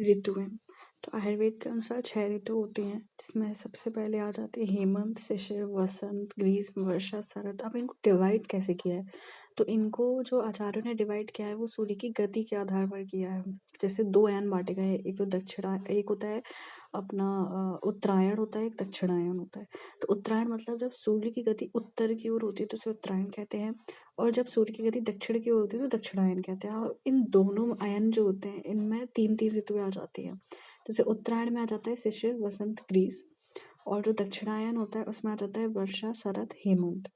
ऋतुएं। तो आयुर्वेद के अनुसार 6 ऋतु होती हैं, जिसमें सबसे पहले आ जाती है हेमंत, शिशिर, वसंत, ग्रीष्म, वर्षा, शरद। अब इनको डिवाइड कैसे किया है? तो इनको जो आचार्यों ने डिवाइड किया है वो सूर्य की गति के आधार पर किया है। जैसे 2 यान बांटे गए हैं, एक तो एक होता है अपना उत्तरायण होता है, एक दक्षिणायन होता है। तो उत्तरायण मतलब जब सूर्य की गति उत्तर की ओर होती है तो उसे उत्तरायण कहते हैं, और जब सूर्य की गति दक्षिण की ओर होती है तो दक्षिणायन कहते हैं। और इन दोनों अयन जो होते हैं इनमें 3-3 ऋतुएं आ जाती हैं। जैसे उत्तरायण में आ जाता है शिशिर, वसंत, ग्रीष्म, और जो दक्षिणायन होता है उसमें आ जाता है वर्षा, शरद, हेमंत।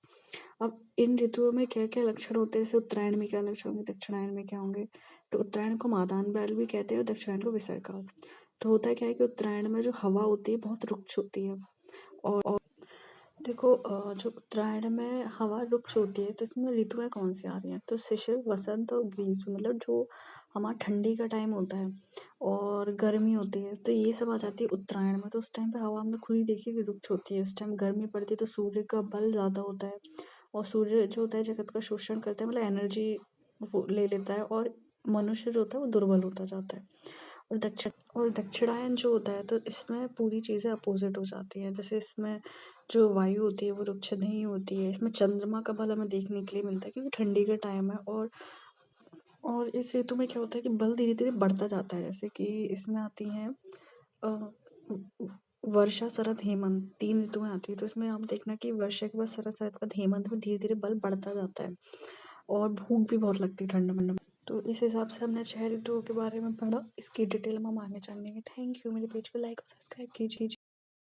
अब इन ऋतुओं में क्या क्या लक्षण होते हैं? जैसे उत्तरायण में क्या लक्षण होंगे, दक्षिणायन में क्या होंगे? तो उत्तरायण को मादान बैल भी कहते हैं और दक्षिणायन को विसर्ग। तो होता क्या है कि उत्तरायण में जो हवा होती है बहुत रुक्ष होती है। और देखो जो उत्तरायण में हवा रुक्ष होती है तो इसमें ऋतुएं कौन सी आ रही हैं? तो शिशिर, वसंत और ग्रीष्म, मतलब जो हमारा ठंडी का टाइम होता है और गर्मी होती है, तो ये सब आ जाती है उत्तरायण में। तो उस टाइम पे हवा हमने खुद ही देखी कि रुक्ष होती है। उस टाइम गर्मी पड़ती है तो सूर्य का बल ज़्यादा होता है, और सूर्य जो होता है जगत का शोषण करता है, मतलब एनर्जी वो ले लेता है, और मनुष्य जो होता है वो दुर्बल होता जाता है। और दक्षिणायन जो होता है तो इसमें पूरी चीज़ें अपोजिट हो जाती हैं। जैसे इसमें जो वायु होती है वो रुक्ष नहीं होती है। इसमें चंद्रमा का बल हमें देखने के लिए मिलता है क्योंकि ठंडी का टाइम है। और इस ऋतु में क्या होता है कि बल धीरे धीरे बढ़ता जाता है। जैसे कि इसमें आती हैं वर्षा, शरद, हेमंत, 3 ऋतुएं आती है। तो इसमें आप देखना कि वर्षा के बाद शरद, शरद के बाद हेमंत में धीरे धीरे बल बढ़ता जाता है, और भूख भी बहुत लगती है ठंड में। तो इस हिसाब से हमने 6 ऋतुओं के बारे में पढ़ा। इसकी डिटेल में हम आगे जानेंगे। Thank you. मेरे पेज को लाइक और सब्सक्राइब कीजिए।